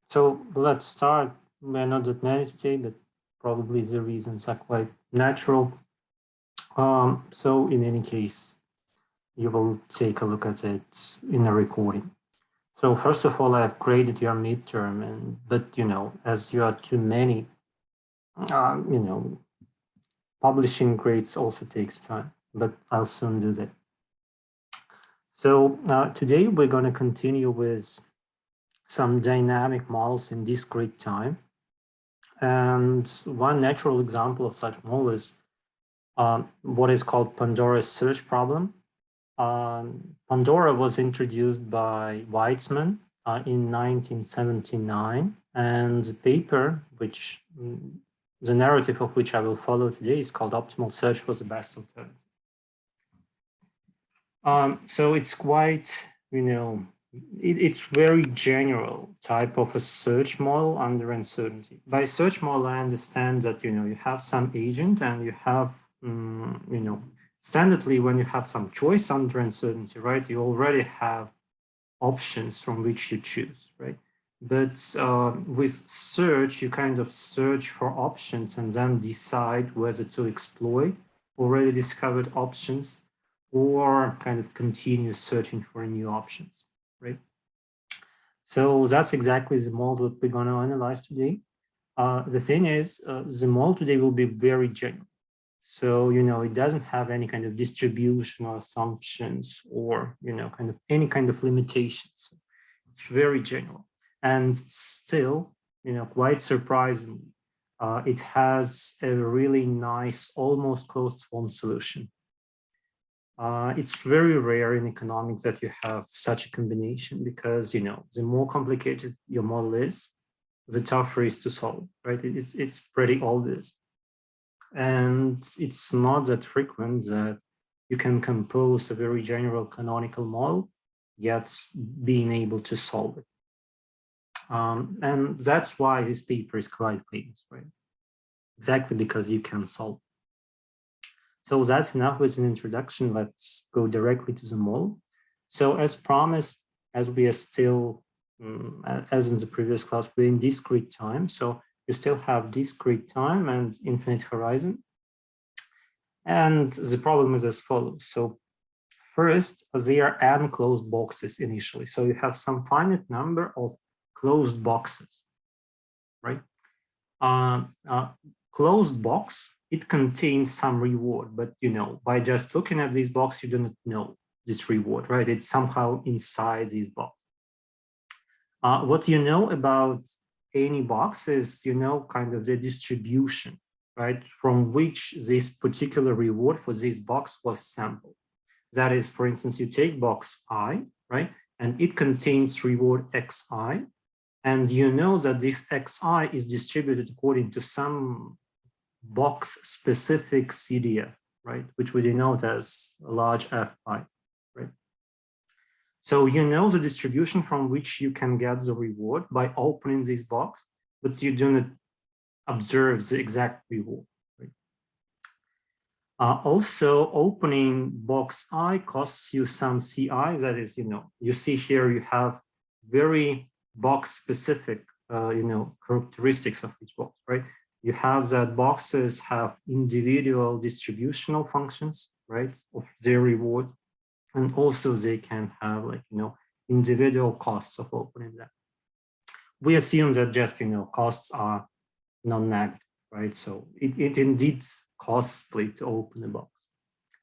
So let's start. We're not that many today, but probably the reasons are quite natural. So in any case, you will take a look at it in a recording. So first of all, I've graded your midterm, but as you are too many, publishing grades also takes time. But I'll soon do that. So today we're going to continue with some dynamic models in discrete time. And one natural example of such model is what is called Pandora's search problem. Pandora was introduced by Weizmann in 1979, and the paper, which the narrative of which I will follow today, is called Optimal Search for the Best Alternative. So it's quite, it's very general type of a search model under uncertainty. By search model, I understand that, you have some agent and you have, standardly when you have some choice under uncertainty, right, you already have options from which you choose, right? But with search, you kind of search for options and then decide whether to exploit already discovered options or kind of continue searching for new options, right? So that's exactly the model that we're going to analyze today. The thing is, the model today will be very general. So, it doesn't have any kind of distribution or assumptions or, kind of any kind of limitations. It's very general. And still, quite surprisingly, it has a really nice, almost closed form solution. It's very rare in economics that you have such a combination because, the more complicated your model is, the tougher it is to solve, right? It's pretty obvious. And it's not that frequent that you can compose a very general canonical model, yet being able to solve it. And that's why this paper is quite famous, right? Exactly because you can solve it. So that's enough with an introduction. Let's go directly to the model. So as promised, as we are still, as in the previous class, we're in discrete time. So you still have discrete time and infinite horizon. And the problem is as follows. So first, there are n closed boxes initially. So you have some finite number of closed boxes, right? Closed box, it contains some reward, but by just looking at this box, you do not know this reward, right? It's somehow inside this box. What you know about any box is, kind of the distribution, right? From which this particular reward for this box was sampled. That is, for instance, you take box I, right? And it contains reward xi. And you know that this xi is distributed according to some box-specific CDF, right? Which we denote as a large Fi, right? So you know the distribution from which you can get the reward by opening this box, but you do not observe the exact reward, right? Also, opening box I costs you some CI. That is, you see here you have very box-specific, characteristics of each box, right? You have that boxes have individual distributional functions, right, of their reward. And also they can have individual costs of opening them. We assume that just, costs are non-negative, right? So it indeed costly to open a box,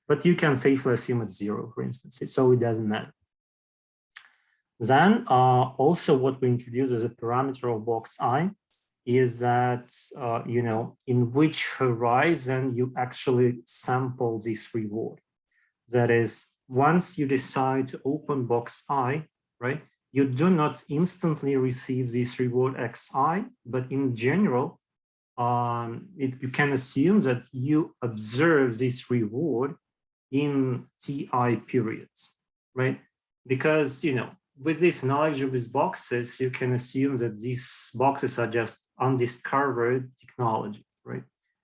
but you can safely assume it's zero, for instance, so it doesn't matter. Then also what we introduce as a parameter of box I is that, in which horizon you actually sample this reward. That is, once you decide to open box I, right, you do not instantly receive this reward xi, but in general, you can assume that you observe this reward in ti periods, right? Because, with this knowledge of these boxes, you can assume that these boxes are just undiscovered technology, right?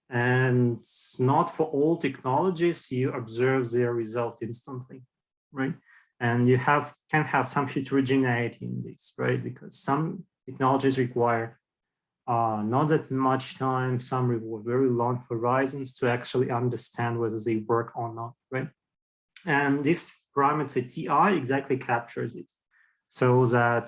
And not for all technologies, you observe their result instantly, right? And you can have some heterogeneity in this, right? Because some technologies require not that much time, some reward very long horizons to actually understand whether they work or not, right? And this parameter TI exactly captures it, so that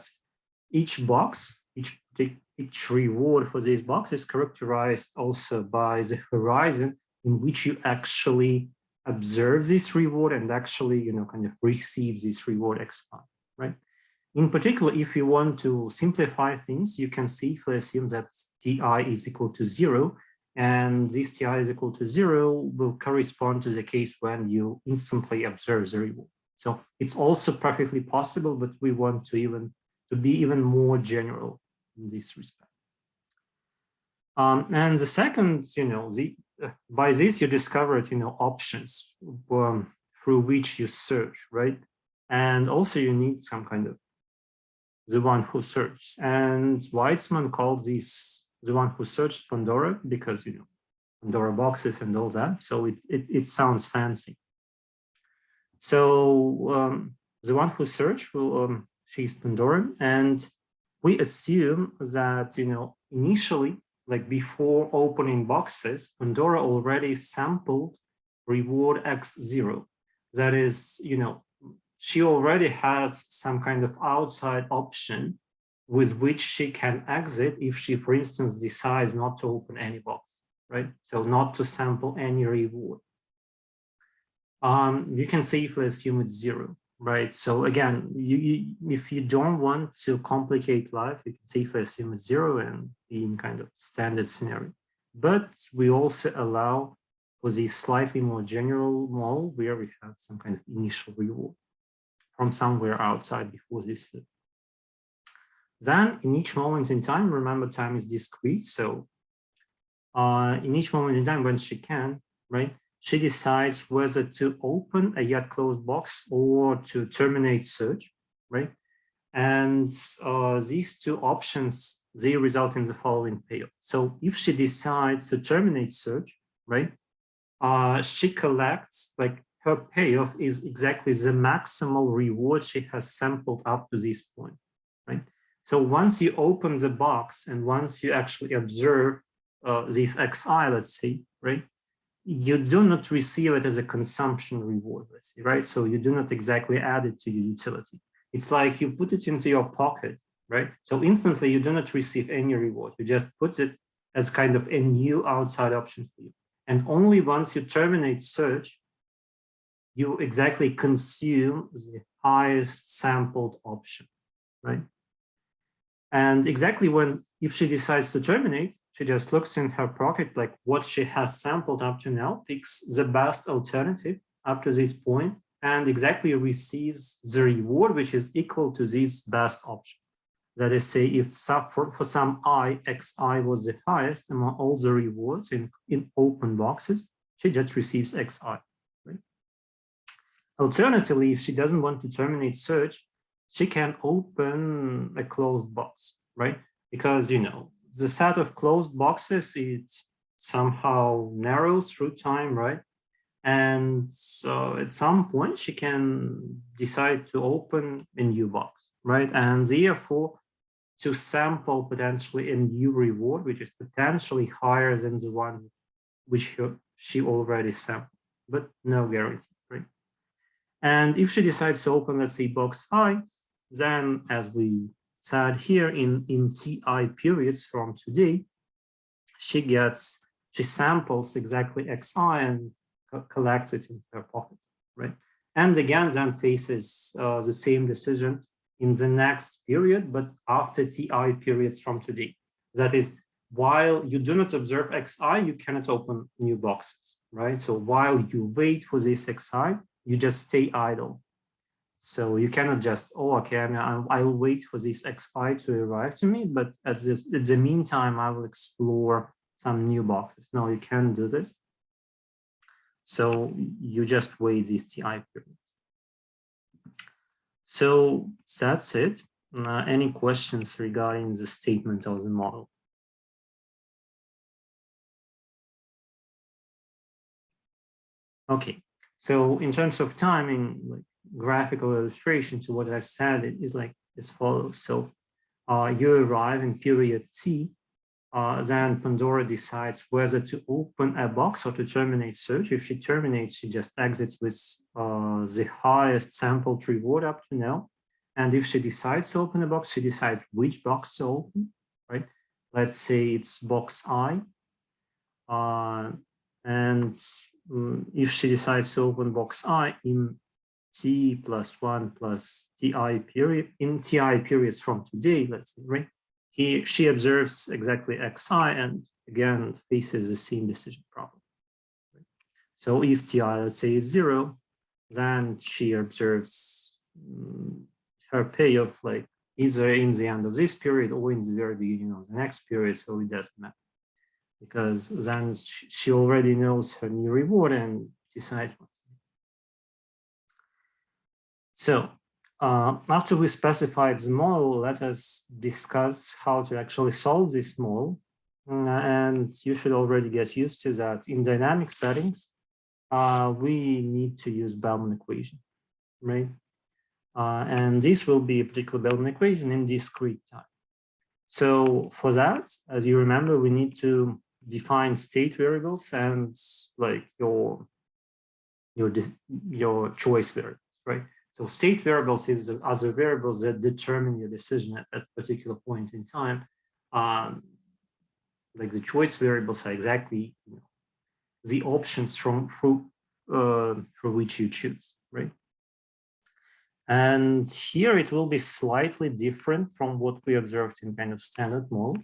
each box, each reward for this box is characterized also by the horizon in which you actually observe this reward and actually, kind of receive this reward XI, right? In particular, if you want to simplify things, you can safely assume that TI is equal to 0, and this TI is equal to 0 will correspond to the case when you instantly observe the reward. So it's also perfectly possible, but we want to be even more general in this respect. And the second, by this you discovered, options through which you search, right? And also you need some kind of the one who searched. And Weizmann called this the one who searched Pandora because, Pandora boxes and all that. So it sounds fancy. So the one who searched, she's Pandora. And we assume that, initially, like before opening boxes, Pandora already sampled reward X0. That is, she already has some kind of outside option with which she can exit if she, for instance, decides not to open any box, right? So not to sample any reward. You can safely assume it's 0, right? So again, if you don't want to complicate life, you can safely assume it's 0 and be in kind of standard scenario. But we also allow for the slightly more general model where we have some kind of initial reward from somewhere outside before this. Then in each moment in time, remember time is discrete. So in each moment in time when she can, right, she decides whether to open a yet closed box or to terminate search, right? And these two options, they result in the following payoff. So if she decides to terminate search, right, she collects, like, her payoff is exactly the maximal reward she has sampled up to this point, right? So once you open the box and once you actually observe this XI, let's say, right, you do not receive it as a consumption reward, let's say, right? So you do not exactly add it to your utility. It's like you put it into your pocket, right? So instantly you do not receive any reward. You just put it as kind of a new outside option for you. And only once you terminate search, you exactly consume the highest sampled option, right? And exactly if she decides to terminate, she just looks in her pocket, like what she has sampled up to now, picks the best alternative up to this point, and exactly receives the reward, which is equal to this best option. That is, say, if for some I, XI was the highest among all the rewards in open boxes, she just receives XI. Right? Alternatively, if she doesn't want to terminate search, she can open a closed box, right? Because, the set of closed boxes, it somehow narrows through time, right? And so at some point, she can decide to open a new box, right? And therefore, to sample potentially a new reward, which is potentially higher than the one which she already sampled, but no guarantee, right? And if she decides to open, let's say, box I, then as we said here in TI periods from today, she samples exactly XI and collects it into her pocket, right? And again, then faces the same decision in the next period, but after TI periods from today. That is, while you do not observe XI, you cannot open new boxes, right? So while you wait for this XI, you just stay idle. So you cannot just, okay, I'll wait for this XI to arrive to me, but at the meantime, I will explore some new boxes. No, you can't do this. So you just wait these TI periods. So that's it. Any questions regarding the statement of the model? Okay, so in terms of timing, like graphical illustration to what I've said, it is like as follows. So you arrive in period t, then Pandora decides whether to open a box or to terminate search. If she terminates, she just exits with the highest sampled reward up to now. And if she decides to open a box, she decides which box to open, right? Let's say it's box I. And if she decides to open box I in t plus 1 plus ti period, in ti periods from today, let's say, right? She observes exactly xi and again faces the same decision problem. Right? So if ti, let's say, is 0, then she observes her payoff like either in the end of this period or in the very beginning of the next period, so it doesn't matter. Because then she already knows her new reward and decides what to do. So after we specified the model, let us discuss how to actually solve this model. And you should already get used to that. In dynamic settings, we need to use Bellman equation, right? And this will be a particular Bellman equation in discrete time. So for that, as you remember, we need to define state variables and like your choice variables, right? So state variables are the variables that determine your decision at that particular point in time. Like the choice variables are exactly the options through which you choose, right? And here it will be slightly different from what we observed in kind of standard mode.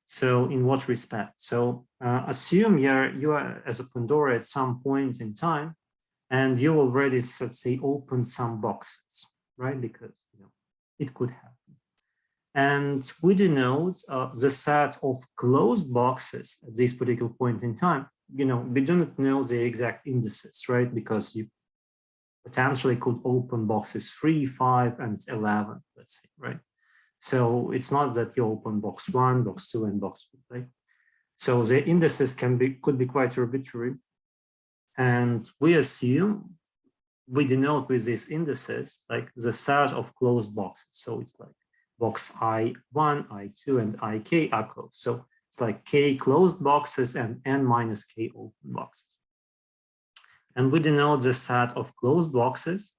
So in what respect? So assume you are as a Pandora at some point in time, and you already, let's say, open some boxes, right? Because it could happen. And we denote the set of closed boxes at this particular point in time. We do not know the exact indices, right? Because you potentially could open boxes 3, 5, and 11, let's say, right? So it's not that you open box 1, box 2, and box 3, right? So the indices could be quite arbitrary. And we assume we denote with these indices like the set of closed boxes. So it's like box I1, I2, and IK are closed. So it's like K closed boxes and N minus K open boxes. And we denote the set of closed boxes.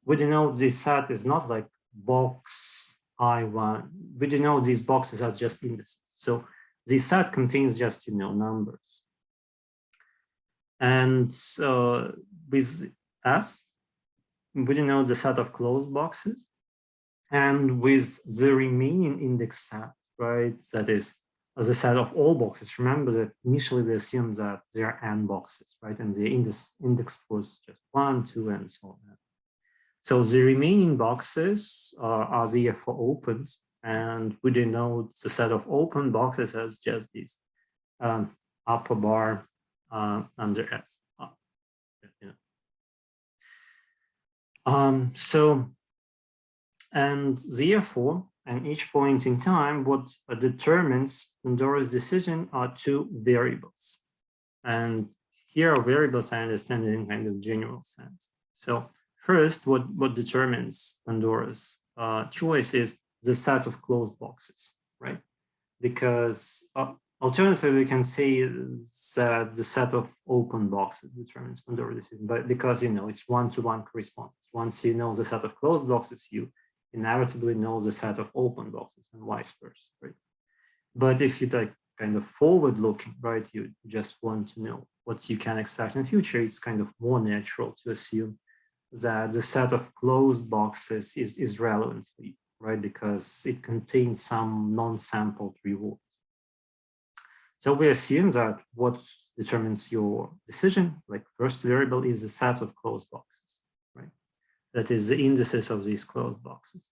We denote this set is not like box I1. We denote these boxes as just indices. So this set contains just, numbers. And with S, we denote the set of closed boxes. And with the remaining index set, right, that is the set of all boxes. Remember that initially we assumed that there are n boxes, right? And the index was just 1, 2, and so on. So the remaining boxes are therefore opens, and we denote the set of open boxes as just this upper bar under S. And therefore, at each point in time, what determines Pandora's decision are two variables. And here are variables, I understand it in kind of general sense. So first, what determines Pandora's choice is the set of closed boxes, right? Because alternatively, we can say that the set of open boxes determines Pandora's decision, but because it's one-to-one correspondence. Once you know the set of closed boxes, you inevitably know the set of open boxes and vice versa, right? But if you like kind of forward-looking, right, you just want to know what you can expect in the future, it's kind of more natural to assume that the set of closed boxes is relevant for you, right? Because it contains some non-sampled rewards. So we assume that what determines your decision, like first variable, is the set of closed boxes, right? That is the indices of these closed boxes.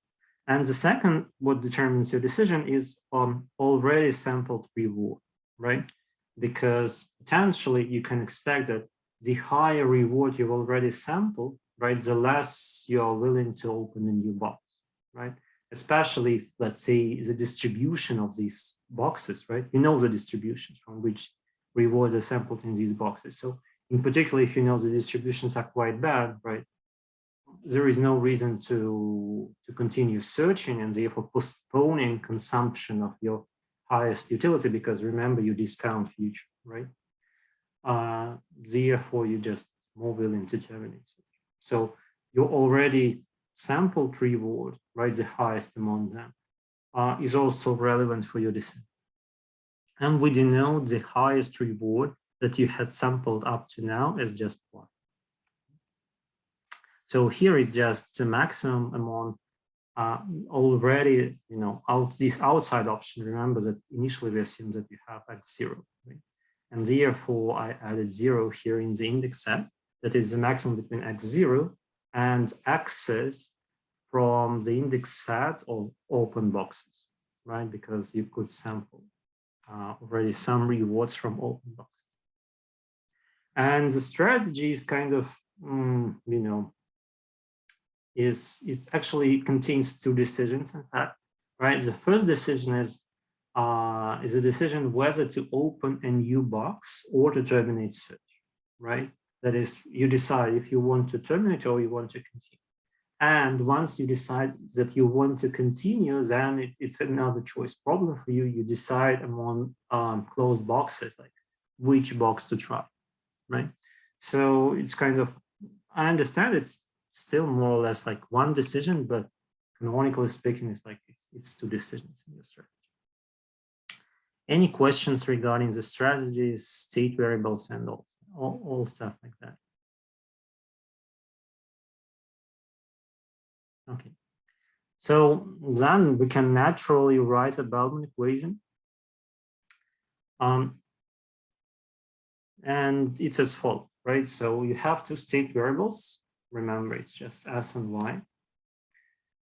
And the second, what determines your decision is already sampled reward, right? Because potentially you can expect that the higher reward you've already sampled, right, the less you're willing to open a new box, right? Especially if, let's say, the distribution of these boxes, right? The distributions from which rewards are sampled in these boxes. So in particular, if the distributions are quite bad, right, there is no reason to continue searching and therefore postponing consumption of your highest utility, because remember, you discount future, right? Therefore, you just more willing to terminate. So you already sampled reward, right? The highest among them is also relevant for your decision. And we denote the highest reward that you had sampled up to now as just one. So here it's just the maximum amount already, this outside option. Remember that initially we assumed that you have x0, right? And therefore I added 0 here in the index set. That is the maximum between x0 and x's from the index set of open boxes, right? Because you could sample already some rewards from open boxes. And the strategy is kind of, is actually contains two decisions, in fact, right? The first decision is a decision whether to open a new box or to terminate search, right? That is, you decide if you want to terminate or you want to continue. And once you decide that you want to continue, then it's another choice problem for you. You decide among closed boxes, like which box to try, right? So it's kind of, I understand it's still more or less like one decision, but canonically speaking, it's like it's two decisions in your strategy. Any questions regarding the strategies, state variables, and all stuff like that? Okay, so then we can naturally write a Bellman equation. And it's as follows, right? So you have two state variables. Remember, it's just S and Y.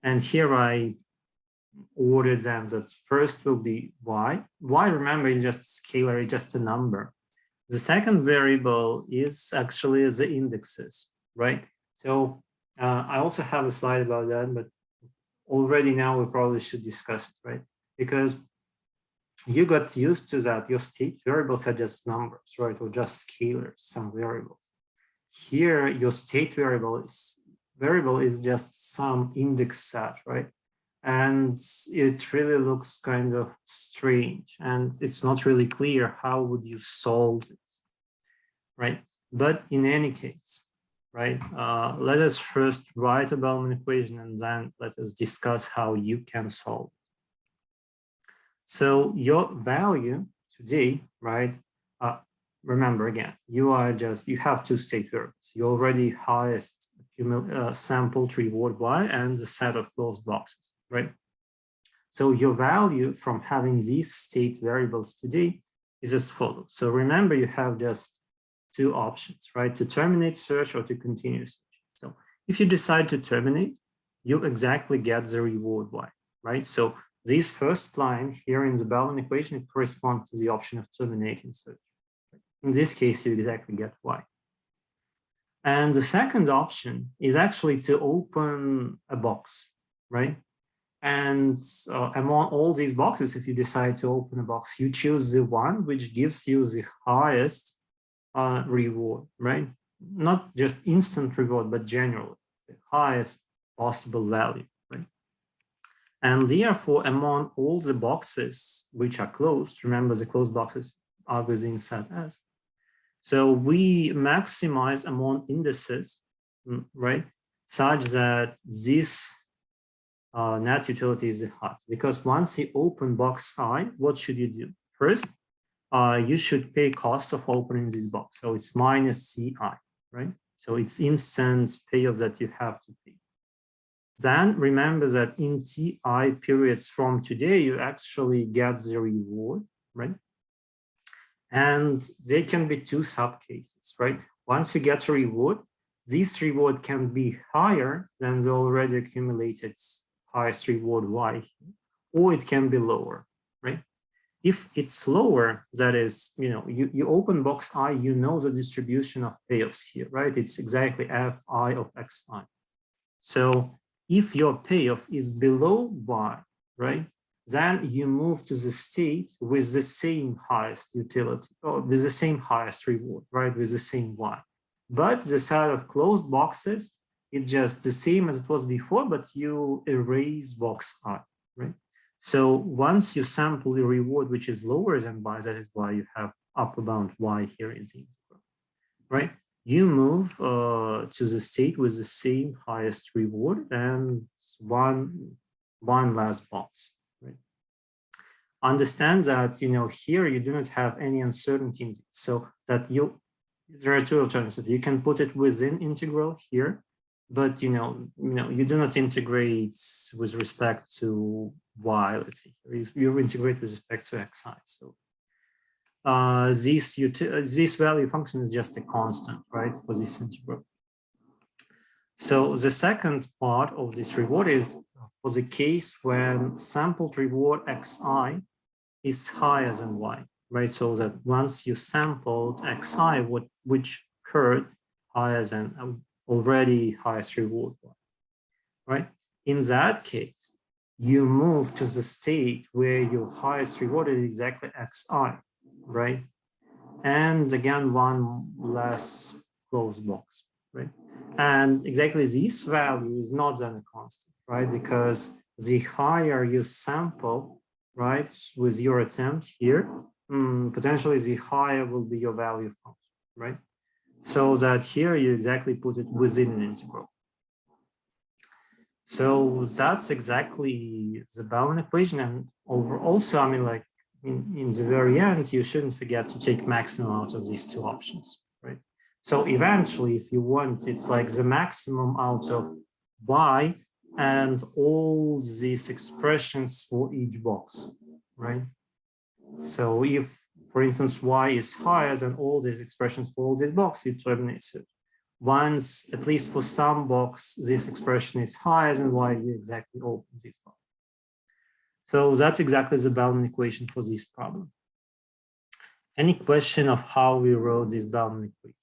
And here I ordered them that first will be Y. Y, remember, is just a scalar, it's just a number. The second variable is actually the indexes, right? So I also have a slide about that, but already now we probably should discuss it, right? Because you got used to that. Your state variables are just numbers, right? Or just scalars, some variables. Here, your state variable is just some index set, right? And it really looks kind of strange, and it's not really clear how would you solve this, right? But in any case, right, let us first write a Bellman equation, and then let us discuss how you can solve it. So your value today, right? Remember again, you have two state variables. You already highest sampled reward Y and the set of closed boxes, right? So your value from having these state variables today is as follows. So remember, you have just two options, right? To terminate search or to continue search. So if you decide to terminate, you exactly get the reward Y, right? So this first line here in the Bellman equation, it corresponds to the option of terminating search. In this case, you exactly get Y. And the second option is actually to open a box, right? And among all these boxes, if you decide to open a box, you choose the one which gives you the highest reward, right? Not just instant reward, but generally the highest possible value, right? And therefore, among all the boxes which are closed, remember the closed boxes are within set S. So we maximize among indices, right? Such that this net utility is the highest. Because once you open box I, what should you do? First, you should pay cost of opening this box. So it's minus CI, right? So it's instant payoff that you have to pay. Then remember that in TI periods from today, you actually get the reward, right? And there can be two subcases, right? Once you get a reward, this reward can be higher than the already accumulated highest reward Y, or it can be lower, right? If it's lower, that is, you open box I, you know the distribution of payoffs here, right? It's exactly Fi of Xi. So if your payoff is below Y, right, then you move to the state with the same highest utility, or with the same highest reward, right, with the same Y. But the set of closed boxes it's just the same as it was before, but you erase box I, right? So once you sample your reward, which is lower than y, that is why you have upper bound y here in the integral, right? You move to the state with the same highest reward and one last box, right? Understand that, here you do not have any uncertainty, so that there are two alternatives. You can put it within integral here, but you do not integrate with respect to y. Let's say you integrate with respect to xi. So this value function is just a constant, right, for this integral. So the second part of this reward is for the case when sampled reward xi is higher than y, right? So that once you sampled xi, which occurred higher than already highest reward y, right? In that case, you move to the state where your highest reward is exactly xi, right? And again, one less closed box, right? And exactly this value is not then a constant, right? Because the higher you sample, right, with your attempt here, potentially the higher will be your value function, right? So that here you exactly put it within an integral. So that's exactly the Bellman equation. And also, I mean, like in the very end, you shouldn't forget to take maximum out of these two options, right? So eventually, if you want, it's like the maximum out of y and all these expressions for each box, right? So if, for instance, y is higher than all these expressions for all these boxes, it terminates it. Once, at least for some box, this expression is higher than y, you exactly open this box. So that's exactly the Bellman equation for this problem. Any question of how we wrote this Bellman equation?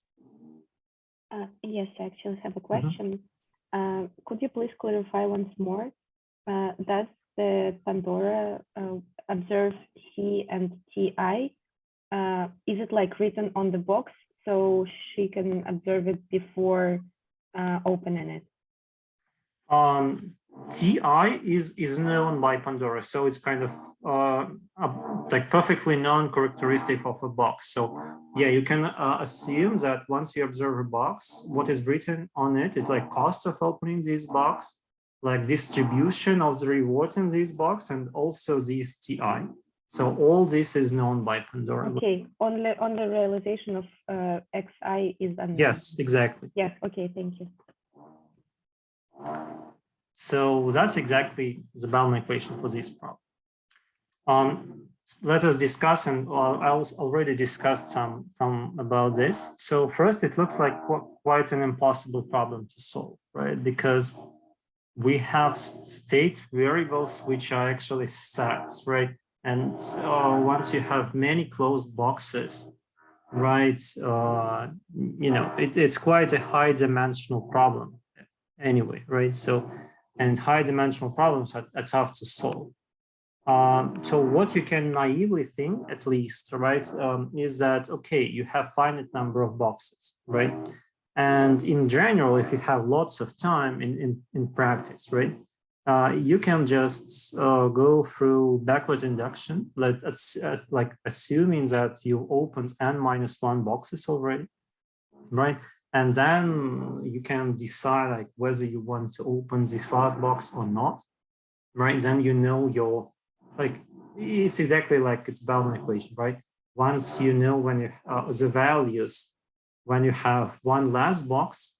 Yes, I actually have a question. Could you please clarify once more? Does the Pandora observe C and TI? Is it like written on the box so she can observe it before opening it? TI is known by Pandora, so it's kind of like perfectly known characteristic of a box. So yeah, you can assume that once you observe a box, what is written on it is like cost of opening this box, like distribution of the reward in this box, and also this TI. So all this is known by Pandora. Okay, on the realization of XI is unknown. Yes, exactly. Yes, okay, thank you. So that's exactly the Bellman equation for this problem. Let us discuss, and I already discussed some about this. So first, it looks like quite an impossible problem to solve, right? Because we have state variables which are actually sets, right? And once you have many closed boxes, right, it's quite a high dimensional problem anyway, right? So, and high dimensional problems are tough to solve. So what you can naively think, at least, right, is that, okay, you have finite number of boxes, right? And in general, if you have lots of time in practice, right, you can just go through backward induction, like assuming that you opened n-1 boxes already, right? And then you can decide like whether you want to open this last box or not, right? Then you know your, like, it's exactly like it's Bellman equation, right? Once you know when you the values, when you have one last box,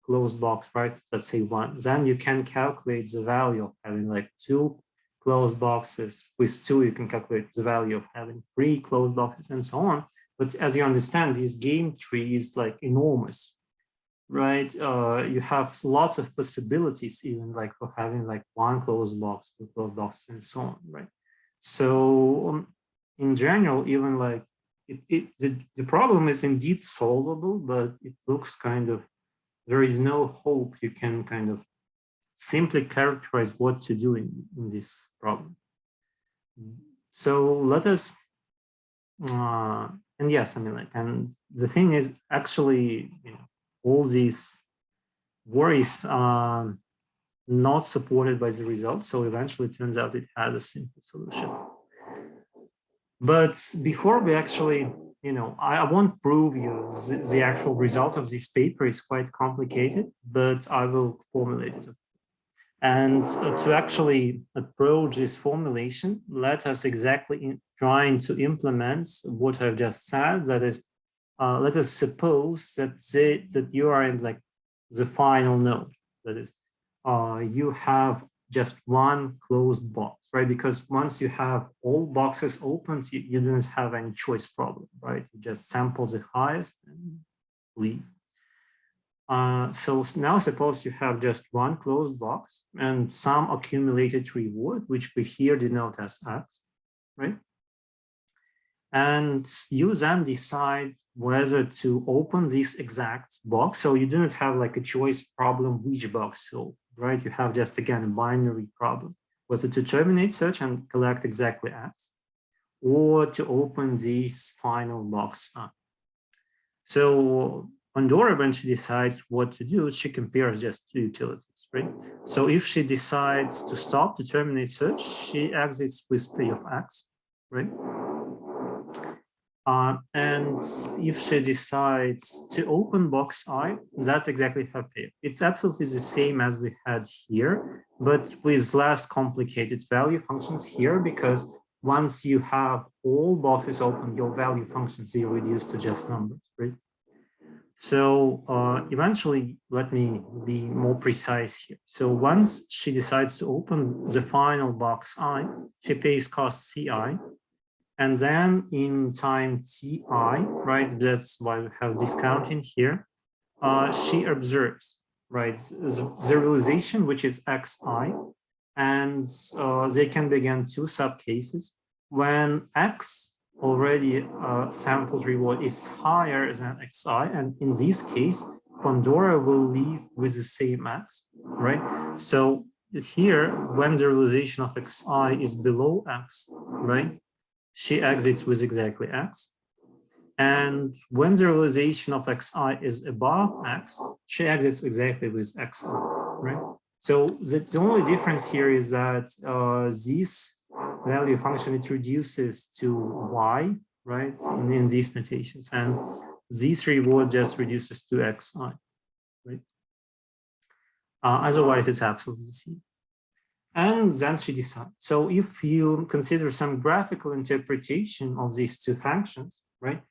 closed box, right? Let's say 1, then you can calculate the value of having like 2 closed boxes. With 2, you can calculate the value of having 3 closed boxes and so on. But as you understand, this game tree is like enormous, right? You have lots of possibilities, even like for having like 1 closed box, 2 closed boxes, and so on, right? So in general, even like the problem is indeed solvable, but it looks kind of, there is no hope you can kind of simply characterize what to do in this problem. So let us, and yes, I mean, like, and the thing is actually, all these is not supported by the result. So eventually it turns out it had a simple solution. But before we actually, I won't prove you the actual result of this paper is quite complicated, but I will formulate it. And to actually approach this formulation, let us exactly trying to implement what I've just said. That is, let us suppose that you are in like the final node. That is, you have just one closed box, right? Because once you have all boxes opened, you don't have any choice problem, right? You just sample the highest and leave. So now suppose you have just one closed box and some accumulated reward, which we here denote as X, right? And you then decide whether to open this exact box. So you do not have like a choice problem, which box to, right? You have just, again, a binary problem, whether to terminate search and collect exactly X, or to open this final box up. So Pandora, when she decides what to do, she compares just two utilities, right? So if she decides to stop, to terminate search, she exits with P of X, right? And if she decides to open box I, that's exactly her pair. It's absolutely the same as we had here, but with less complicated value functions here, because once you have all boxes open, your value functions are reduced to just numbers, right? So eventually, let me be more precise here. So once she decides to open the final box I, she pays cost Ci, and then in time Ti, right, that's why we have discounting here, she observes, right, the realization, which is Xi, and they can be again two subcases. When X already sampled reward is higher than Xi, and in this case, Pandora will leave with the same X, right? So here, when the realization of Xi is below X, right, she exits with exactly X. And when the realization of Xi is above X, she exits exactly with Xi, right? So the only difference here is that this value function, it reduces to Y, right, in these notations, and this reward just reduces to Xi, right? Otherwise, it's absolutely the same. And then she decides. So if you consider some graphical interpretation of these two functions, right?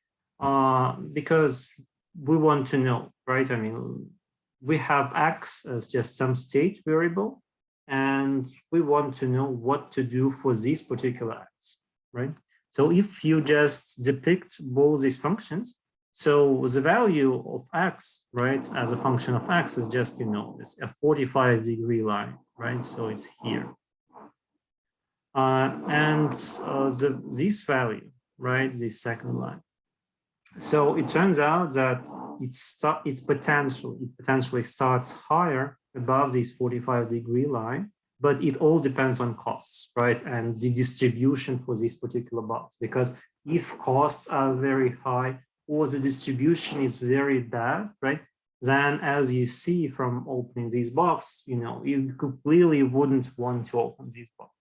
Because we want to know, right? I mean, we have X as just some state variable, and we want to know what to do for this particular X, right? So if you just depict both these functions, so the value of X, right, as a function of X is just, it's a 45-degree line, right? So it's here. This value, right, this second line. So it turns out that it potentially starts higher above this 45-degree line, but it all depends on costs, right, and the distribution for this particular box. Because if costs are very high or the distribution is very bad, right, then as you see from opening this box, you clearly wouldn't want to open this box.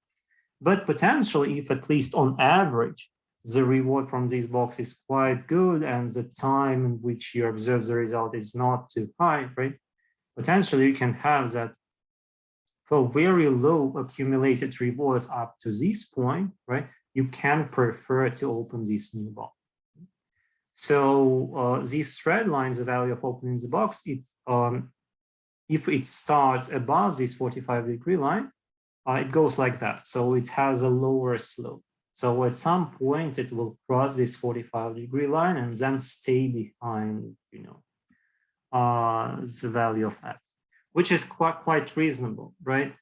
But potentially, if at least on average, the reward from this box is quite good and the time in which you observe the result is not too high, right? Potentially, you can have that for very low accumulated rewards up to this point, right? You can prefer to open this new box. So these red lines, the value of opening the box, if it starts above this 45-degree line, it goes like that. So it has a lower slope. So at some point, it will cross this 45-degree line and then stay behind, the value of X, which is quite reasonable, right?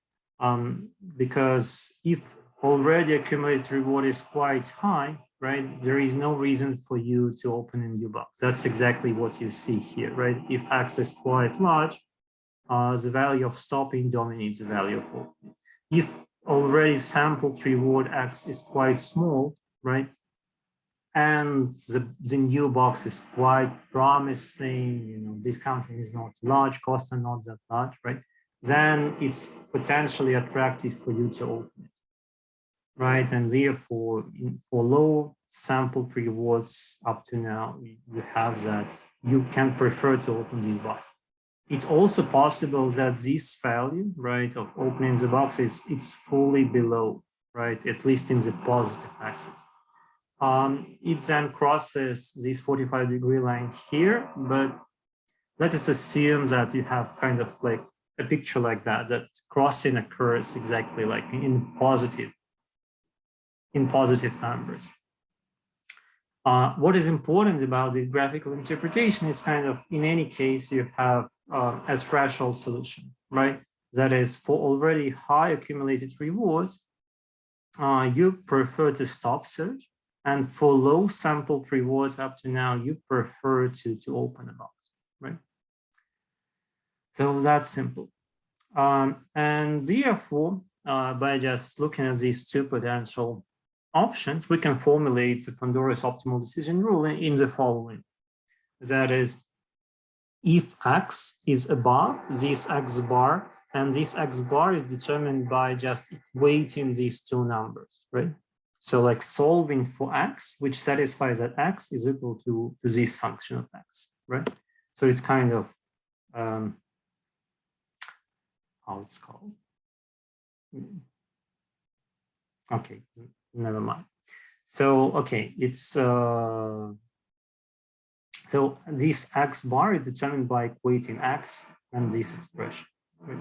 Because if already accumulated reward is quite high, right, there is no reason for you to open a new box. That's exactly what you see here, right? If X is quite large, the value of stopping dominates the value of opening. If already sampled reward X is quite small, right, and the new box is quite promising, you know, discounting is not large, costs are not that large, right? Then it's potentially attractive for you to open it, right? And therefore, for low sample rewards up to now, you have that you can prefer to open these boxes. It's also possible that this value, right, of opening the box it's fully below, right, at least in the positive axis. It then crosses this 45-degree line here, but let us assume that you have kind of like a picture like that, that crossing occurs exactly like in positive numbers. What is important about the graphical interpretation is kind of, in any case, you have a threshold solution, right? That is, for already high accumulated rewards, you prefer to stop search. And for low sampled rewards up to now, you prefer to open a box, right? So that's simple. And therefore, by just looking at these two potential options, we can formulate the Pandora's optimal decision rule in the following. That is, if X is above this X bar, and this X bar is determined by just equating these two numbers, right? So like solving for X, which satisfies that X is equal to this function of X, right? So it's kind of, how it's called. Okay, never mind. So, okay, it's, so this X bar is determined by equating X and this expression, right?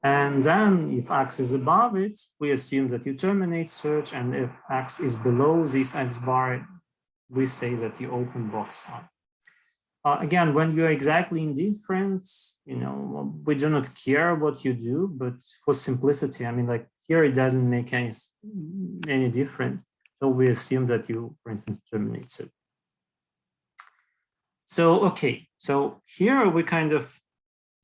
And then if X is above it, we assume that you terminate search. And if X is below this X bar, we say that you open box I. Again, when you're exactly indifferent, you know, we do not care what you do, but for simplicity, I mean, like here, it doesn't make any difference. So we assume that you, for instance, terminate search. So, okay, so here we kind of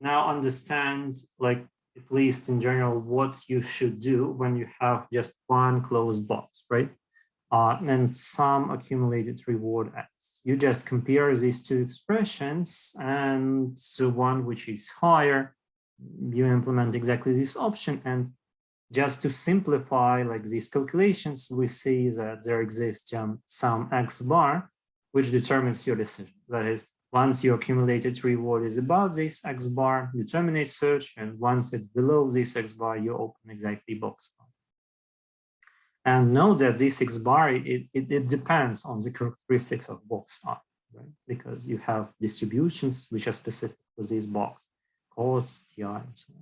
now understand, like, at least in general, what you should do when you have just one closed box, right? And some accumulated reward X. You just compare these two expressions, and the one which is higher, you implement exactly this option. And just to simplify like these calculations, we see that there exists some X bar, which determines your decision. That is, once your accumulated reward is above this X bar, you terminate search, and once it's below this X bar, you open exactly box I. And note that this X bar, it depends on the characteristics of box I, right? Because you have distributions which are specific for this box, cos, Ti, and so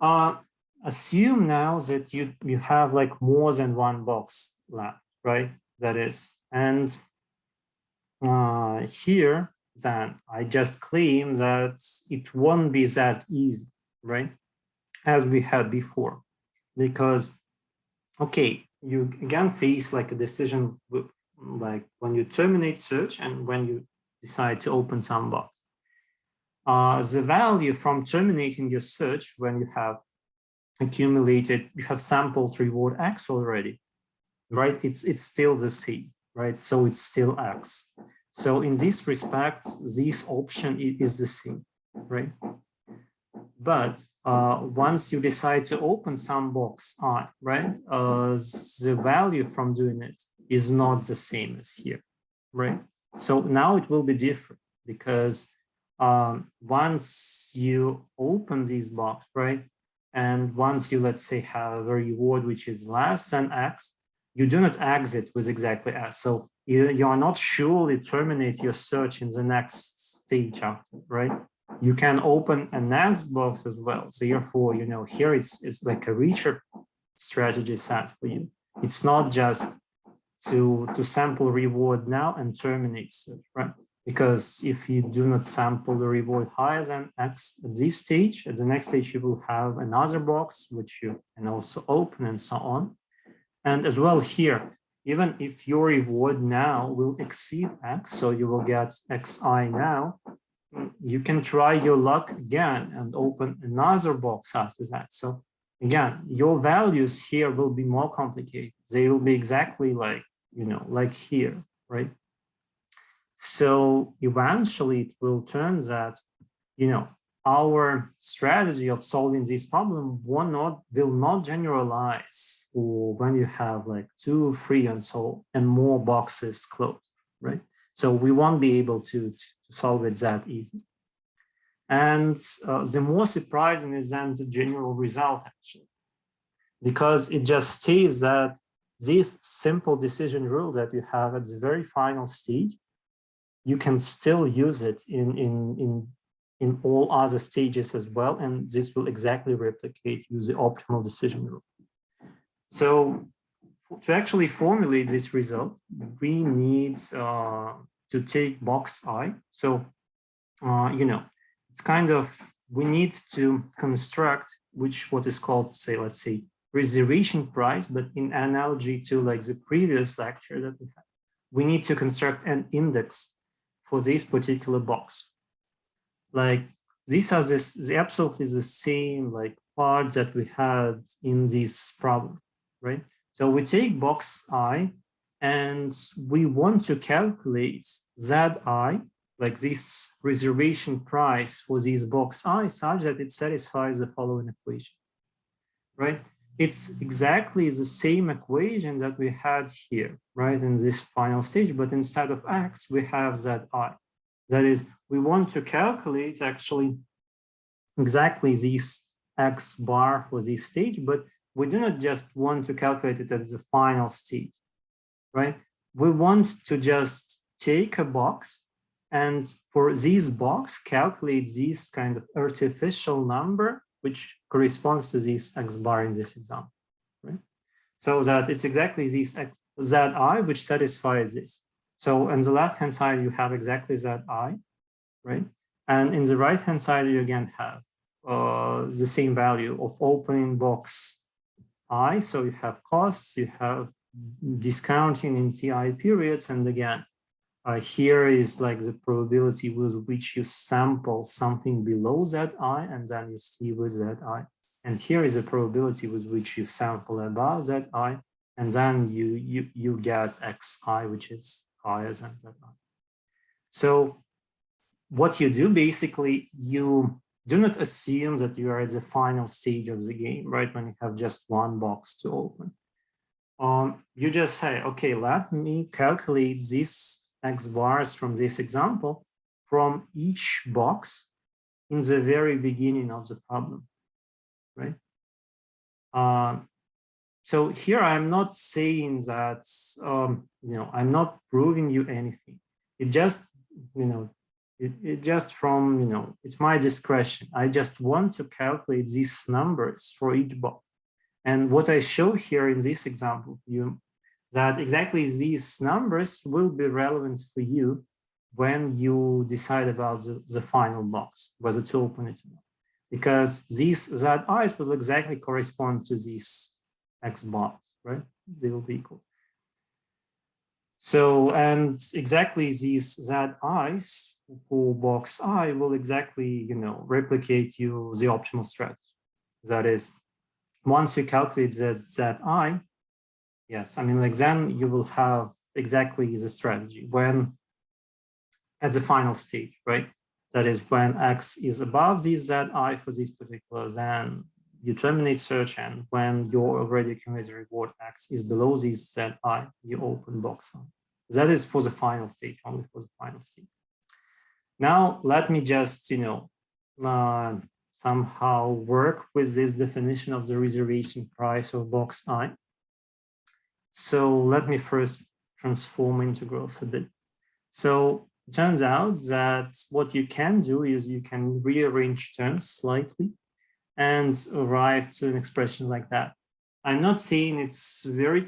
on. Assume now that you have like more than one box left, right? That is, and here, then I just claim that it won't be that easy, right? As we had before, because, okay, you again face like a decision with, like when you terminate search and when you decide to open some box. The value from terminating your search when you have accumulated, you have sampled reward X already, right? It's still the same, right? So it's still X. So in this respect, this option is the same, right? But once you decide to open some box I, right, the value from doing it is not the same as here, right? So now it will be different because once you open this box, right, and once you, let's say, have a reward which is less than X, you do not exit with exactly X. So you are not surely terminate your search in the next stage after, right? You can open a next box as well. So therefore, you know, here it's like a richer strategy set for you. It's not just to sample reward now and terminate search, right? Because if you do not sample the reward higher than X at this stage, at the next stage, you will have another box, which you can also open and so on. And as well here, even if your reward now will exceed X, so you will get Xi now, you can try your luck again and open another box after that. So again, your values here will be more complicated. They will be exactly like, like here, right? So eventually it will turn that, our strategy of solving this problem will not generalize for when you have like 2, 3, and more boxes closed, right? So we won't be able to solve it that easy. And the more surprising is then the general result, actually, because it just states that this simple decision rule that you have at the very final stage, you can still use it in all other stages as well, and this will exactly replicate use the optimal decision rule. So to actually formulate this result, we need to take box I. So, it's kind of, we need to construct what is called, let's say, reservation price, but in analogy to like the previous lecture that we had, we need to construct an index for this particular box. Like these are absolutely the same like parts that we had in this problem, right? So we take box I and we want to calculate Zi, like this reservation price for this box I, such that it satisfies the following equation, right? It's exactly the same equation that we had here, right, in this final stage, but instead of x, we have Zi. That is, we want to calculate actually exactly this x bar for this stage, but we do not just want to calculate it at the final stage, right? We want to just take a box and for this box, calculate this kind of artificial number, which corresponds to this x bar in this example, right? So that it's exactly this Zi, which satisfies this. So on the left-hand side, you have exactly Zi, right? And in the right-hand side, you again have the same value of opening box I. So you have costs, you have discounting in TI periods. And again, here is like the probability with which you sample something below Zi, and then you see with Zi. And here is a probability with which you sample above Zi, and then you get Xi, which is higher than Zi. So what you do, basically, you do not assume that you are at the final stage of the game, right? When you have just one box to open. You just say, okay, let me calculate these X bars from this example from each box in the very beginning of the problem, right? So here I'm not saying that, I'm not proving you anything. It just, it just from, it's my discretion. I just want to calculate these numbers for each box. And what I show here in this example, that exactly these numbers will be relevant for you when you decide about the final box, whether to open it or not. Because these Zi's will exactly correspond to these X bars, right? They will be equal. So, and exactly these Zi's for box I will exactly, replicate you the optimal strategy. That is, once you calculate the Zi, yes, I mean, like then you will have exactly the strategy when at the final stage, right? That is when X is above this Zi for this particular, then you terminate search, and when your already accumulated reward X is below this Zi, you open box I. That is for the final stage, only for the final stage. Now, let me just, somehow work with this definition of the reservation price of box I. So let me first transform integrals a bit. So it turns out that what you can do is you can rearrange terms slightly and arrive to an expression like that. I'm not saying it's very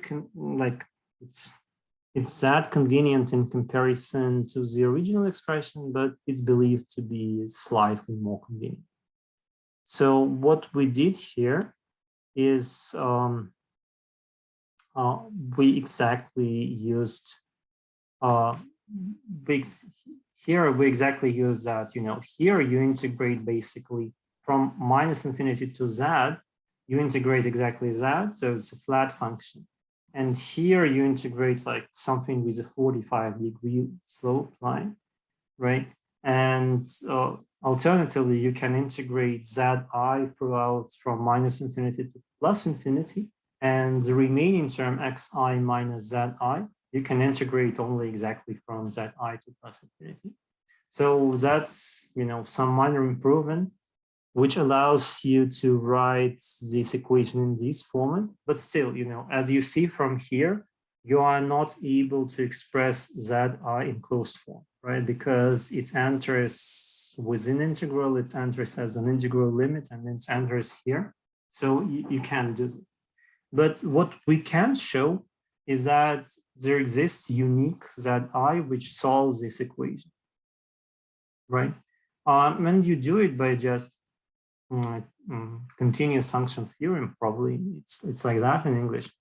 it's that convenient in comparison to the original expression, but it's believed to be slightly more convenient. So what we did here is we exactly used here we exactly use that, here you integrate basically from -infinity to Z, you integrate exactly that. So it's a flat function. And here you integrate like something with a 45-degree slope line, right? And alternatively, you can integrate zi throughout from minus infinity to plus infinity. And the remaining term xi minus zi, you can integrate only exactly from zi to plus infinity. So that's, some minor improvement, which allows you to write this equation in this format. But still, as you see from here, you are not able to express zi in closed form, right? Because it enters within integral, it enters as an integral limit, and it enters here. So you can't do it. But what we can show is that there exists unique zi which solves this equation, right? And you do it by just continuous function theorem, probably. It's like that in English.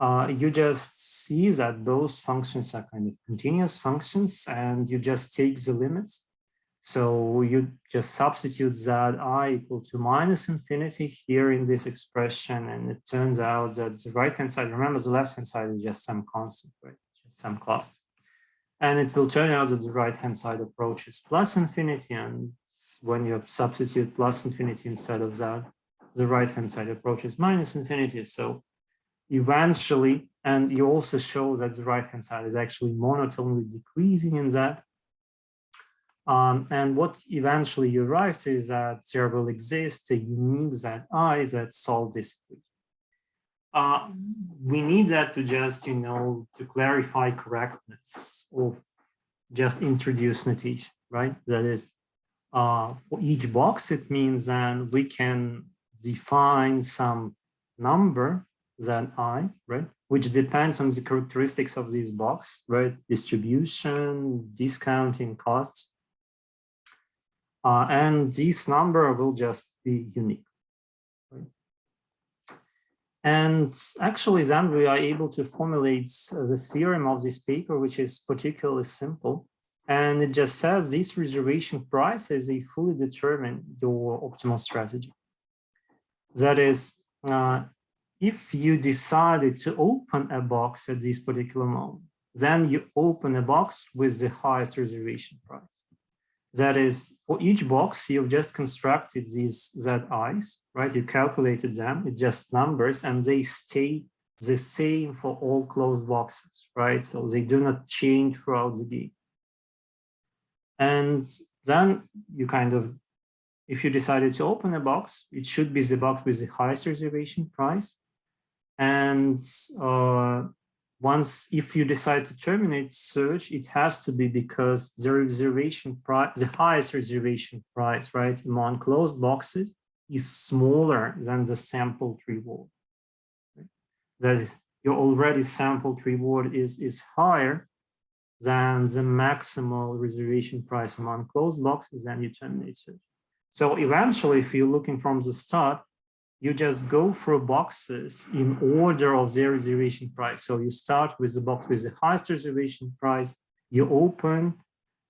You just see that those functions are kind of continuous functions, and you just take the limits. So you just substitute that I equal to minus infinity here in this expression, and it turns out that the right-hand side, remember the left-hand side is just some constant, right? Just some cost. And it will turn out that the right-hand side approaches plus infinity, and when you substitute plus infinity instead of that, the right-hand side approaches minus infinity. So eventually, and you also show that the right-hand side is actually monotonely decreasing in that. And what eventually you arrive to is that there will exist a unique zi that solve this equation. We need that to just, to clarify correctness of just introduce notation, right? That is, for each box, it means that we can define some number zi, right? Which depends on the characteristics of this box, right? Distribution, discounting, costs. And this number will just be unique. Right? And actually, then we are able to formulate the theorem of this paper, which is particularly simple. And it just says this reservation price is a fully determined your optimal strategy. That is, if you decided to open a box at this particular moment, then you open a box with the highest reservation price. That is, for each box, you've just constructed these zi's, right? You calculated them, it's just numbers, and they stay the same for all closed boxes, right? So they do not change throughout the game. And then you kind of, if you decided to open a box, it should be the box with the highest reservation price. And once, if you decide to terminate search, it has to be because the reservation price, the highest reservation price, right, among closed boxes is smaller than the sampled reward. Right? That is, your already sampled reward is higher than the maximal reservation price among closed boxes, then you terminate search. So eventually, if you're looking from the start, you just go through boxes in order of their reservation price. So you start with the box with the highest reservation price, you open,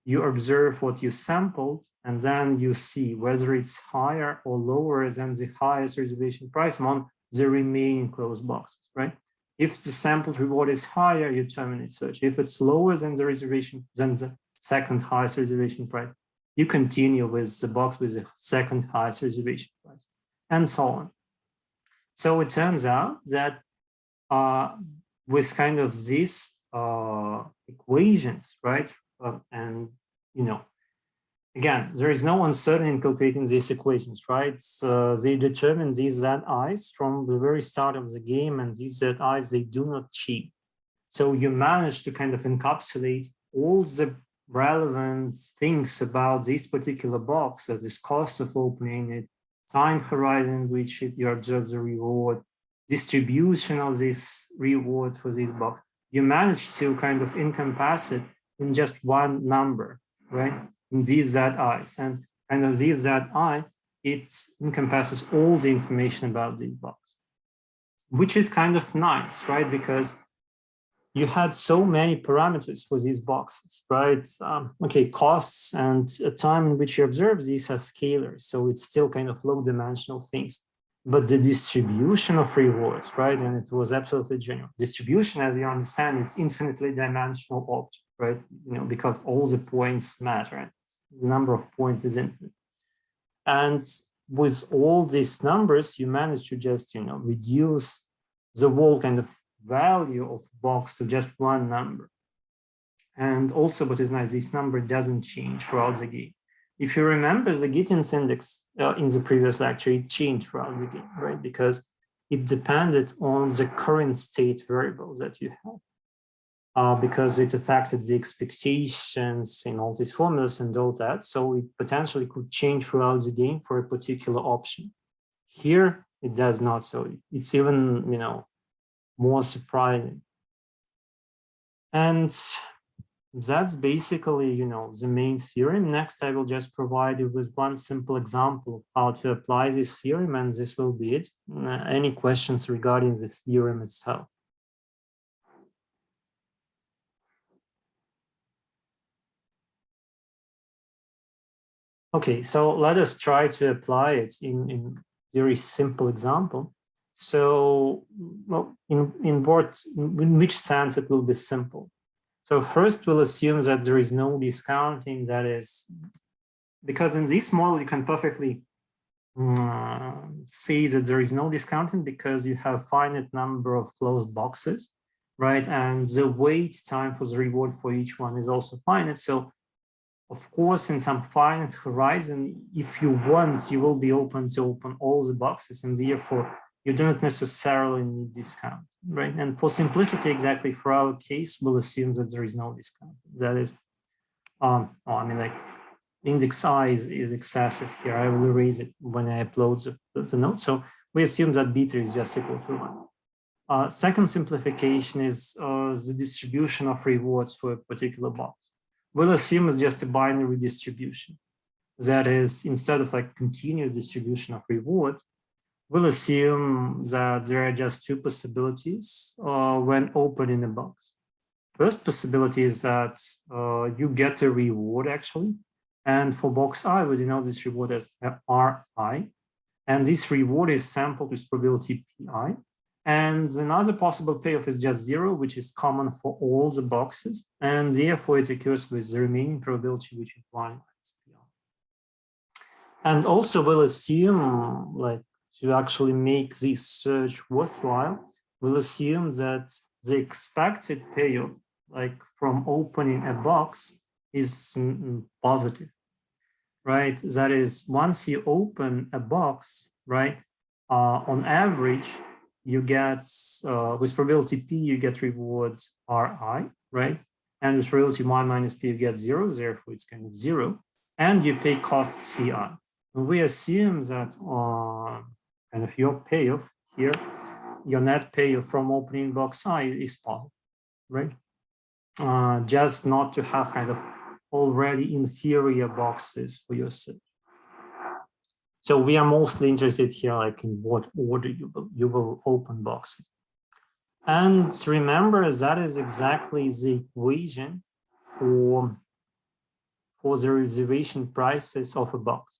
you observe what you sampled, and then you see whether it's higher or lower than the highest reservation price among the remaining closed boxes, right? If the sampled reward is higher, you terminate search. If it's lower than the reservation, than the second highest reservation price, you continue with the box with the second highest reservation price, and so on. So it turns out that with kind of these equations, right? And, again, there is no uncertainty in calculating these equations, right? So they determine these zi's from the very start of the game, and these zi's, they do not change. So you manage to kind of encapsulate all the relevant things about this particular box, so this cost of opening it, time horizon which you observe the reward, distribution of this reward for this box. You manage to kind of encompass it in just one number, right? In these zi's, and kind of this zi, it encompasses all the information about this box, which is kind of nice, right? Because you had so many parameters for these boxes, right? Okay, costs and a time in which you observe these are scalars, so it's still kind of low dimensional things. but the distribution of rewards, right? And it was absolutely genuine. Distribution, as you understand, it's infinitely dimensional object, right? Because all the points matter, and the number of points is infinite. And with all these numbers, you manage to just, reduce the whole kind of value of box to just one number. And also, what is nice, this number doesn't change throughout the game. If you remember the Gittins index in the previous lecture, it changed throughout the game, right? Because it depended on the current state variable that you have, because it affected the expectations in all these formulas and all that. So it potentially could change throughout the game for a particular option. Here, it does not. So it's even, more surprising. And that's basically, the main theorem. Next, I will just provide you with one simple example of how to apply this theorem, and this will be it. Any questions regarding the theorem itself? Okay, so let us try to apply it in very simple example. So, well, in which sense it will be simple? So first, we'll assume that there is no discounting. That is, because in this model, you can perfectly say that there is no discounting because you have finite number of closed boxes, right? And the wait time for the reward for each one is also finite. So of course, in some finite horizon, if you want, you will be open to open all the boxes, and therefore you don't necessarily need discount, right? And for simplicity, exactly for our case, we'll assume that there is no discount. That is, index I is excessive here. I will erase it when I upload the note. So we assume that beta is just equal to 1. Second simplification is the distribution of rewards for a particular box. We'll assume it's just a binary distribution. That is, instead of like continuous distribution of reward, we'll assume that there are just two possibilities when opening a box. First possibility is that you get a reward actually. And for box I, we denote this reward as Ri. And this reward is sampled with probability Pi. And another possible payoff is just 0, which is common for all the boxes. And therefore, it occurs with the remaining probability, which is 1 minus Pi. And also, we'll assume, like, to actually make this search worthwhile, we'll assume that the expected payoff, like from opening a box, is positive, right? That is, once you open a box, right, on average, you get, with probability P, you get reward Ri, right? And with probability 1 minus P, you get 0, therefore it's kind of 0. And you pay cost Ci. And we assume that kind of your payoff here, your net payoff from opening box I is positive, right? Just not to have kind of already inferior boxes for your search. So we are mostly interested here, like in what order you will open boxes. And remember, that is exactly the equation for the reservation prices of a box.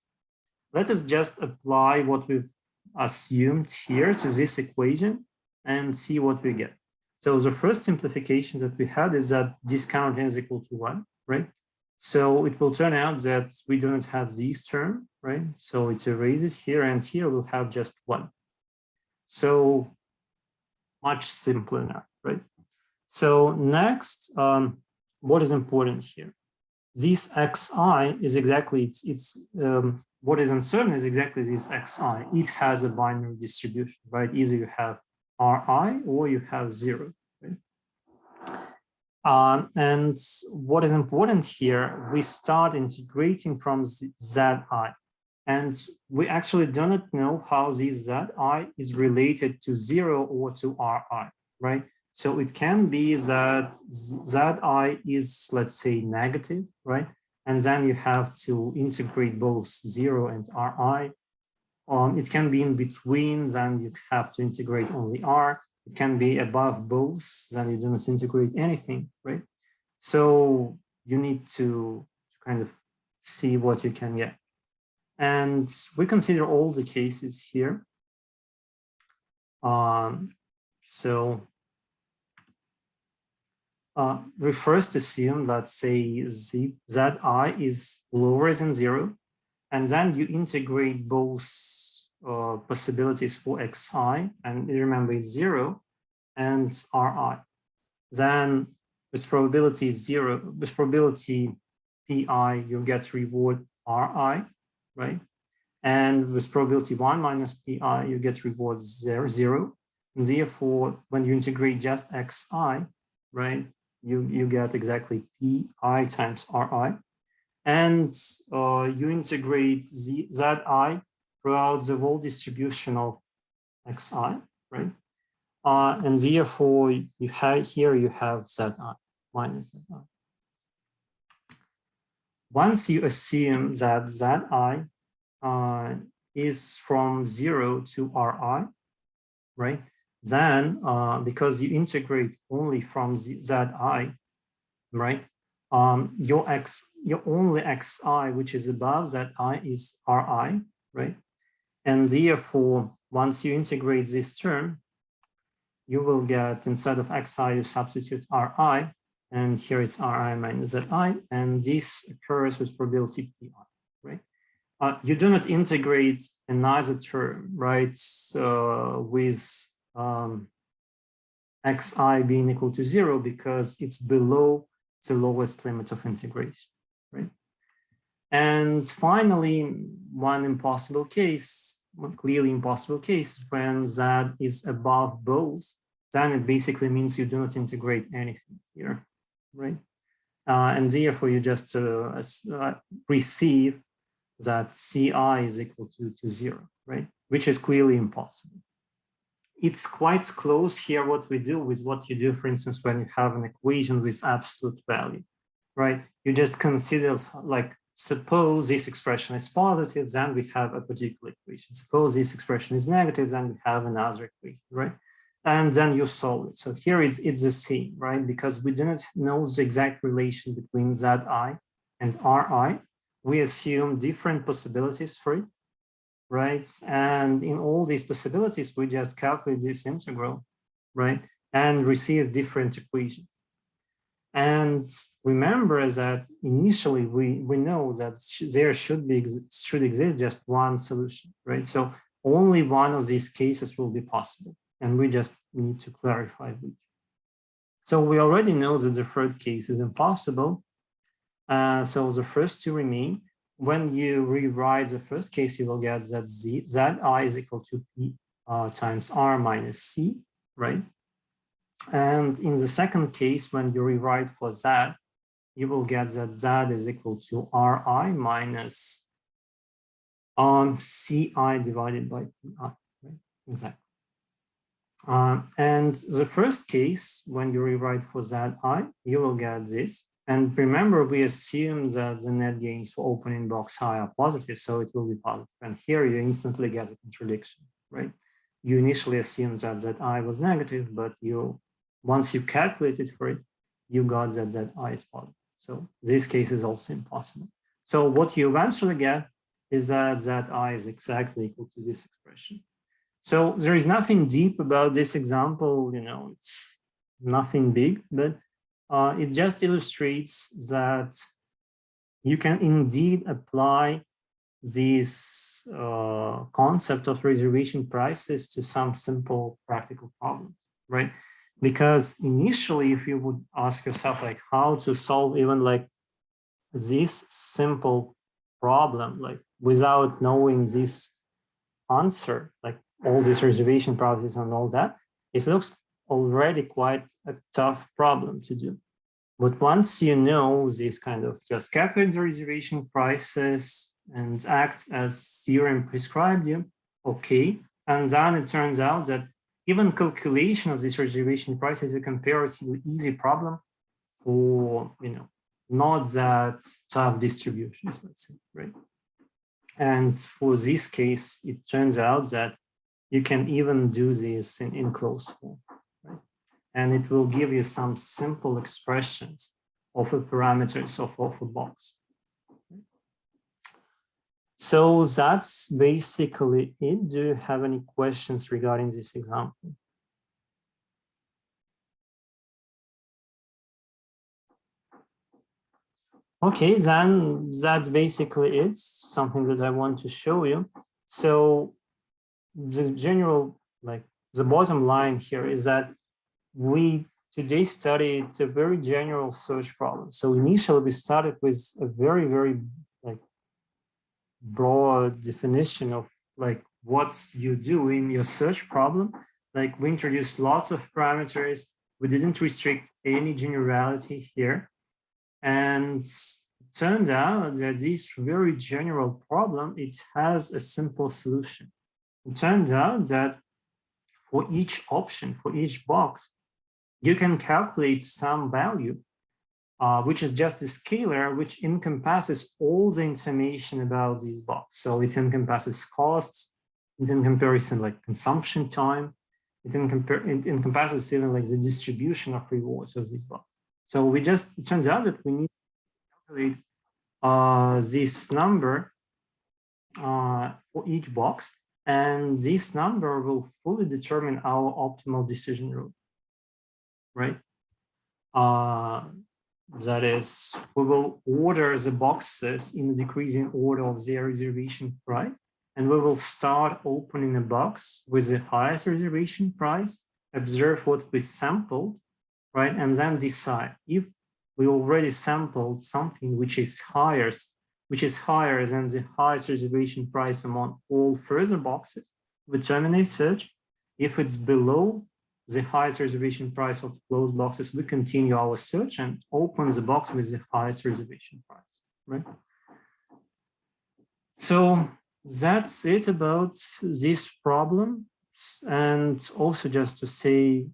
Let us just apply what we've assumed here to this equation and see what we get. So the first simplification that we had is that discount is equal to 1, right? So it will turn out that we don't have this term, right? So it erases here, and here we'll have just 1. So much simpler now, right? So next, what is important here? This xi is exactly, what is uncertain is exactly this xi. It has a binary distribution, right? Either you have Ri or you have 0, right? And what is important here, we start integrating from Zi. And we actually do not know how this Zi is related to 0 or to Ri, right? So it can be that Zi is, let's say, negative, right? And then you have to integrate both 0 and Ri. It can be in between, then you have to integrate only R. It can be above both, then you do not integrate anything, right? So you need to kind of see what you can get. And we consider all the cases here. So we first assume that, say, zi is lower than 0, and then you integrate both possibilities for xi, and remember it's 0, and ri. Then with probability 0, with probability pi, you get reward ri, right? And with probability 1 minus pi, you get reward 0. And therefore, when you integrate just xi, right, you get exactly pi times ri. And you integrate zi throughout the whole distribution of xi, right? And therefore, you have here you have zi minus zi. Once you assume that zi is from 0 to ri, right? Then, because you integrate only from zi, right? Your only xi, which is above zi, is ri, right? And therefore, once you integrate this term, you will get, instead of xi, you substitute ri, and here it's ri minus zi, and this occurs with probability pi, right? You do not integrate another term, right, with xi being equal to 0 because it's below the lowest limit of integration, right? And finally, one impossible case, one clearly impossible case, when z is above both, then it basically means you do not integrate anything here, right? And therefore, you just receive that ci is equal to 0, right? Which is clearly impossible. It's quite close here what we do with what you do, for instance, when you have an equation with absolute value, right? You just consider, like, suppose this expression is positive, then we have a particular equation. Suppose this expression is negative, then we have another equation, right? And then you solve it. So here it's the same, right? Because we do not know the exact relation between zi and ri. We assume different possibilities for it, right? And in all these possibilities, we just calculate this integral, right? And receive different equations. And remember that initially we know that there should exist just one solution, right? So only one of these cases will be possible, and we just need to clarify which. So we already know that the third case is impossible. So the first two remain. When you rewrite the first case, you will get that zi is equal to p times r minus c, right? And in the second case, when you rewrite for z, you will get that z is equal to ri minus ci divided by pi, right? Exactly. And the first case, when you rewrite for zi, you will get this. And remember, we assume that the net gains for opening box I are positive, so it will be positive. And here you instantly get a contradiction, right? You initially assumed that I was negative, but once you calculated for it, you got that I is positive. So this case is also impossible. So what you eventually get is that I is exactly equal to this expression. So there is nothing deep about this example, it's nothing big, but it just illustrates that you can indeed apply this concept of reservation prices to some simple practical problems, right? Because initially, if you would ask yourself, like, how to solve even like this simple problem, like without knowing this answer, like all these reservation properties and all that, it looks already quite a tough problem to do. But once you know this kind of just calculate the reservation prices and act as theorem prescribed you, okay. And then it turns out that even calculation of this reservation price is a comparatively easy problem for, not that tough distributions, let's say, right? And for this case, it turns out that you can even do this in closed form, right? And it will give you some simple expressions of the parameters of a box. So that's basically it. Do you have any questions regarding this example? Okay, then that's basically it. Something that I want to show you. So the general, like the bottom line here is that we today studied a very general search problem. So initially we started with a very, very like broad definition of like what you do in your search problem. Like we introduced lots of parameters. We didn't restrict any generality here. And it turned out that this very general problem, it has a simple solution. It turned out that for each option, for each box, you can calculate some value, which is just a scalar, which encompasses all the information about this box. So it encompasses costs, it encompasses like consumption time, it encompasses even like the distribution of rewards of this box. So we just, it turns out that we need to calculate this number for each box, and this number will fully determine our optimal decision route, right? That is, we will order the boxes in a decreasing order of their reservation price, and we will start opening a box with the highest reservation price, observe what we sampled, right, and then decide if we already sampled something which is higher than the highest reservation price among all further boxes, we terminate search. If it's below the highest reservation price of closed boxes, we continue our search and open the box with the highest reservation price, right? So that's it about this problem. And also just to say,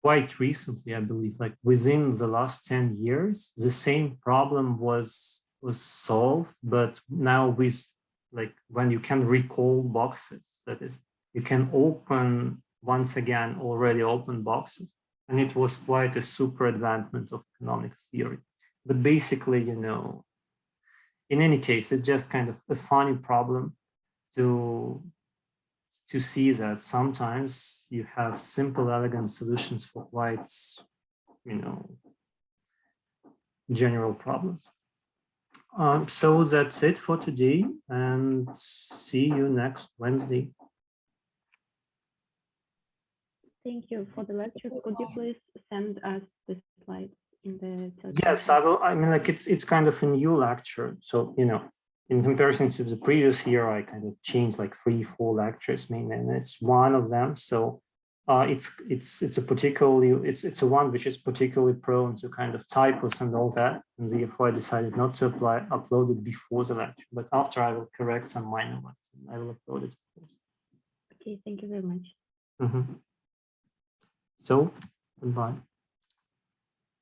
quite recently, I believe, like within the last 10 years, the same problem was solved, but now with like when you can recall boxes, that is, you can open once again already open boxes, and it was quite a super advancement of economics theory. But basically, you know, in any case, it's just kind of a funny problem to see that sometimes you have simple, elegant solutions for quite, you know, general problems. So that's it for today, and see you next Wednesday. Thank you for the lecture. Could you please send us the slides in the chat? Yes, I will. I mean, like it's kind of a new lecture, so you know, in comparison to the previous year, I kind of changed like 3-4 lectures mainly, and it's one of them. So it's a one which is particularly prone to kind of typos and all that, and therefore I decided not to upload it before the lecture, but after I will correct some minor ones and I will upload it. Okay, thank you very much. So goodbye.